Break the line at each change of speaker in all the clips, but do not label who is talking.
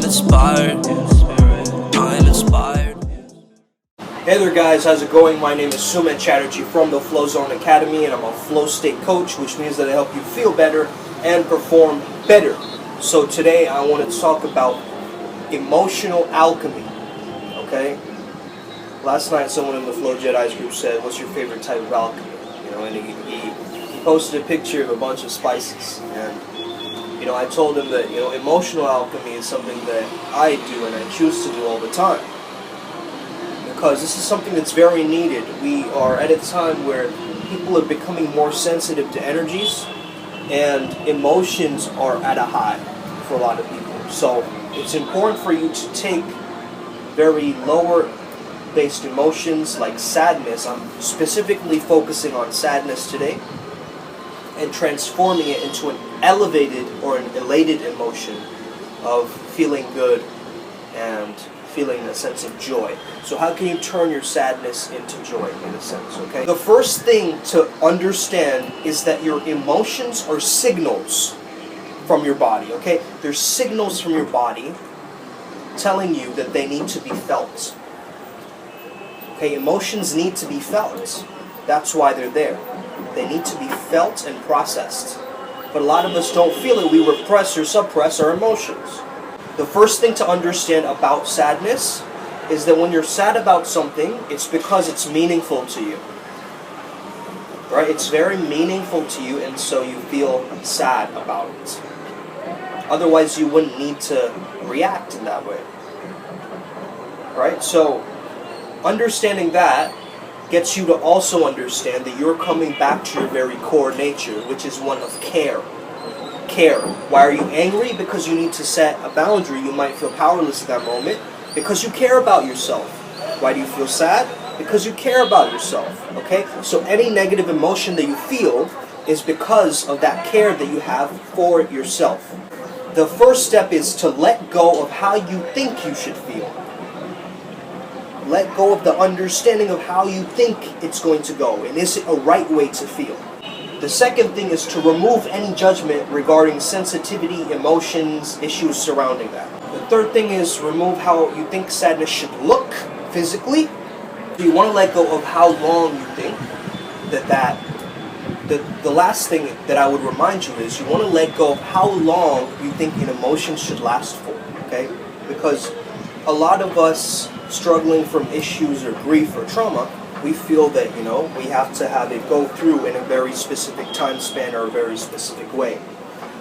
I'm inspired. I'm inspired.
Hey there guys, how's it going? My name is Sumit Chatterjee from the Flow Zone Academy, and I'm a flow state coach, which means that I help you feel better and perform better. So today I want to talk about emotional alchemy, okay? Last night someone in the Flow Jedi's group said, what's your favorite type of alchemy? You know, and he posted a picture of a bunch of spices, and you know, I told him that, you know, emotional alchemy is something that I do and I choose to do all the time. Because this is something that's very needed. We are at a time where people are becoming more sensitive to energies, and emotions are at a high for a lot of people. So it's important for you to take very lower based emotions like sadness. I'm specifically focusing on sadness today, and transforming it into an elevated or an elated emotion of feeling good and feeling a sense of joy. So how can you turn your sadness into joy in a sense, okay? The first thing to understand is that your emotions are signals from your body, okay? They're signals from your body telling you that they need to be felt. Okay, emotions need to be felt. That's why they're there. They need to be felt and processed. But a lot of us don't feel it. We repress or suppress our emotions. The first thing to understand about sadness is that when you're sad about something, it's because it's meaningful to you. Right? It's very meaningful to you, and so you feel sad about it. Otherwise, you wouldn't need to react in that way. Right? So, understanding that gets you to also understand that you're coming back to your very core nature, which is one of care. Care. Why are you angry? Because you need to set a boundary. You might feel powerless at that moment because you care about yourself. Why do you feel sad? Because you care about yourself. Okay? So any negative emotion that you feel is because of that care that you have for yourself. The first step is to let go of how you think you should feel. Let go of the understanding of how you think it's going to go, and is it a right way to feel. The second thing is to remove any judgment regarding sensitivity, emotions, issues surrounding that. The third thing is remove how you think sadness should look physically. You want to let go of how long you think the last thing that I would remind you is you want to let go of how long you think an emotion should last for, okay? Because a lot of us struggling from issues or grief or trauma, we feel that, you know, we have to have it go through in a very specific time span or a very specific way.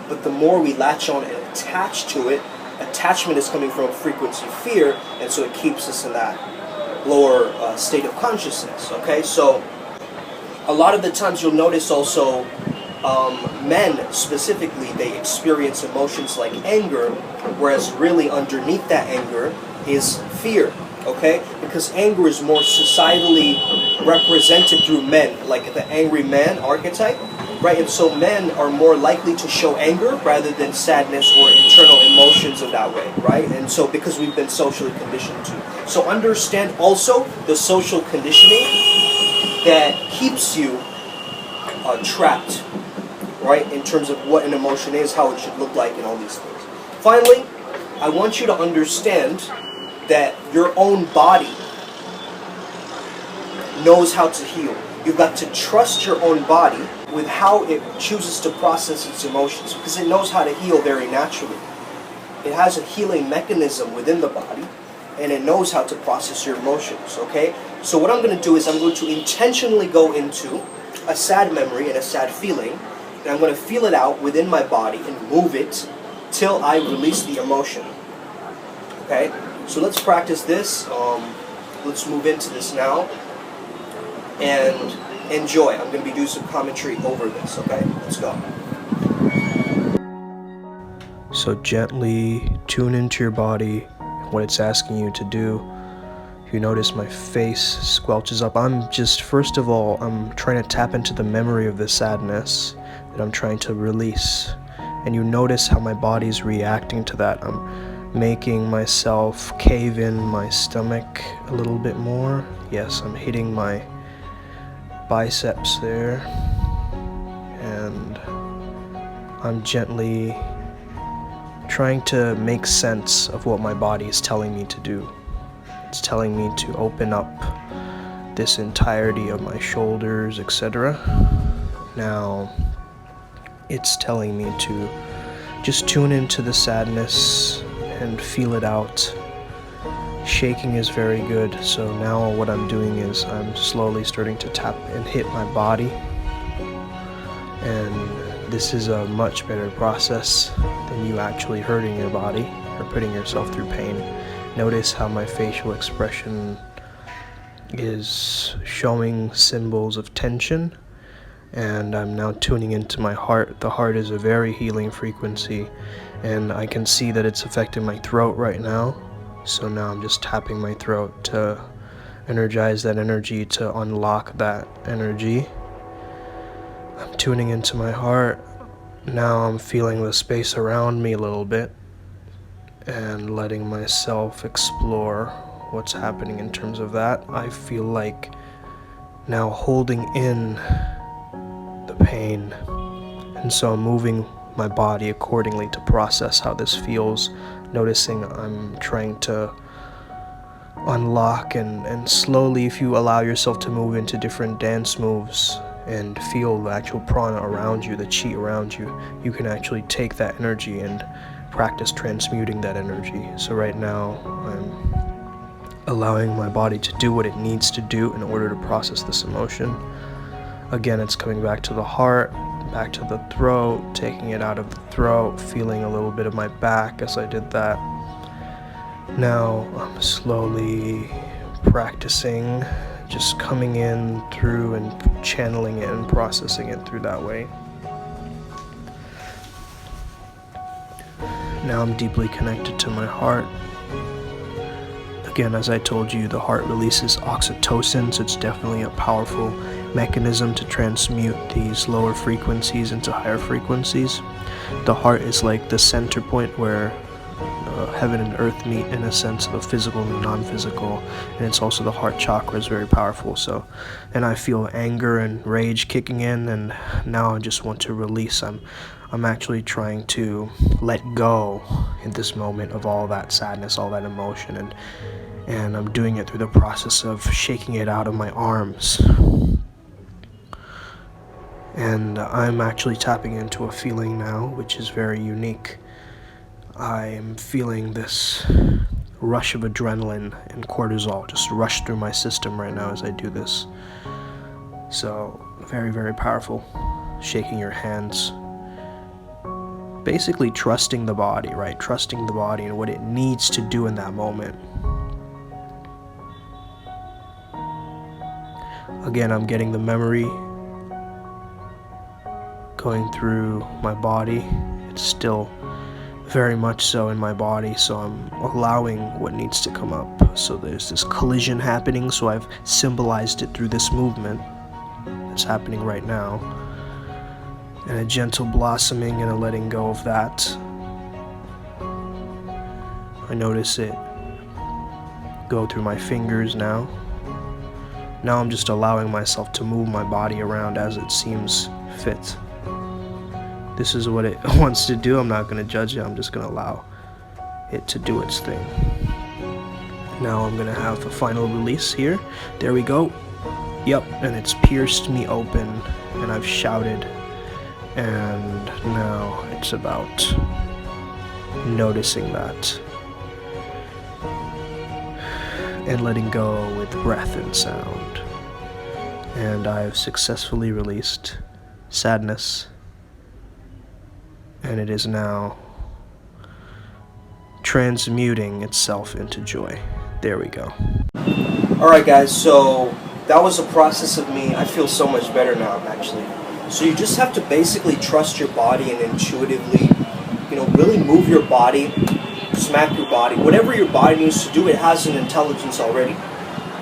But the more we latch on and attach to it, attachment is coming from a frequency of fear, and so it keeps us in that lower state of consciousness, okay? So a lot of the times you'll notice also men specifically, they experience emotions like anger, whereas really underneath that anger is fear. Okay? Because anger is more societally represented through men, like the angry man archetype, right? And so men are more likely to show anger rather than sadness or internal emotions of that way, right? And so because we've been socially conditioned to. So understand also the social conditioning that keeps you trapped, right? In terms of what an emotion is, how it should look like, and all these things. Finally, I want you to understand that your own body knows how to heal. You've got to trust your own body with how it chooses to process its emotions, because it knows how to heal very naturally. It has a healing mechanism within the body, and it knows how to process your emotions, okay? So what I'm going to do is I'm going to intentionally go into a sad memory and a sad feeling, and I'm going to feel it out within my body and move it till I release the emotion, okay? So let's practice this. Let's move into this now and enjoy. I'm going to be doing some commentary over this, okay? Let's go. So gently tune into your body, what it's asking you to do. You notice my face squelches up. First of all, I'm trying to tap into the memory of the sadness that I'm trying to release. And you notice how my body's reacting to that. I'm making myself cave in my stomach a little bit more. Yes, I'm hitting my biceps there, and I'm gently trying to make sense of what my body is telling me to do. It's telling me to open up this entirety of my shoulders, etc. Now, it's telling me to just tune into the sadness and feel it out. Shaking is very good, so now what I'm doing is I'm slowly starting to tap and hit my body, and this is a much better process than you actually hurting your body or putting yourself through pain. Notice how my facial expression is showing symbols of tension, and I'm now tuning into my heart. The heart is a very healing frequency, and I can see that it's affecting my throat right now. So now I'm just tapping my throat to energize that energy, to unlock that energy. I'm tuning into my heart. Now I'm feeling the space around me a little bit and letting myself explore what's happening in terms of that. I feel like now holding in the pain, and so I'm moving my body accordingly to process how this feels. Noticing I'm trying to unlock and slowly, if you allow yourself to move into different dance moves and feel the actual prana around you, the chi around you, you can actually take that energy and practice transmuting that energy. So right now I'm allowing my body to do what it needs to do in order to process this emotion. Again, it's coming back to the heart, back to the throat, taking it out of the throat, feeling a little bit of my back as I did that. Now I'm slowly practicing just coming in through and channeling it and processing it through that way. Now I'm deeply connected to my heart. Again, as I told you, the heart releases oxytocin, so it's definitely a powerful mechanism to transmute these lower frequencies into higher frequencies. The heart is like the center point where heaven and earth meet, in a sense of the physical and the non-physical, and it's also the heart chakra is very powerful. So, and I feel anger and rage kicking in, and now I just want to release. I'm actually trying to let go in this moment of all that sadness, all that emotion, and I'm doing it through the process of shaking it out of my arms. And I'm actually tapping into a feeling now, which is very unique. I'm feeling this rush of adrenaline and cortisol just rush through my system right now as I do this. So, very, very powerful. Shaking your hands. Basically trusting the body, right? Trusting the body and what it needs to do in that moment. Again, I'm getting the memory going through my body. It's still very much so in my body, so I'm allowing what needs to come up. So there's this collision happening, so I've symbolized it through this movement that's happening right now, and a gentle blossoming and a letting go of that. I notice it go through my fingers now. Now I'm just allowing myself to move my body around as it seems fit. This is what it wants to do. I'm not going to judge it. I'm just going to allow it to do its thing. Now I'm going to have a final release here. There we go. Yep, and it's pierced me open, and I've shouted. And now it's about noticing that and letting go with breath and sound. And I've successfully released sadness, and it is now transmuting itself into joy. There we go. Alright guys, so that was a process of me. I feel so much better now, actually. So you just have to basically trust your body and intuitively, really move your body, smack your body. Whatever your body needs to do, it has an intelligence already.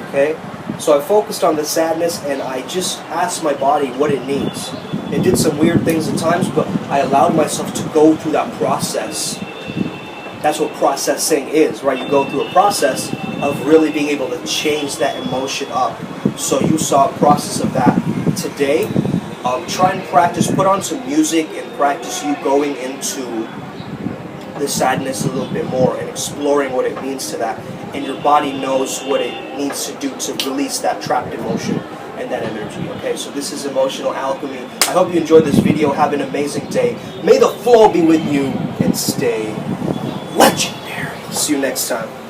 Okay? So I focused on the sadness, and I just asked my body what it needs. It did some weird things at times, but I allowed myself to go through that process. That's what processing is, right? You go through a process of really being able to change that emotion up. So you saw a process of that today. Try and practice, put on some music and practice you going into the sadness a little bit more and exploring what it means to that, and your body knows what it needs to do to release that trapped emotion and that energy. Okay, so this is Emotional Alchemy. I hope you enjoyed this video. Have an amazing day. May the flow be with you and stay legendary. See you next time.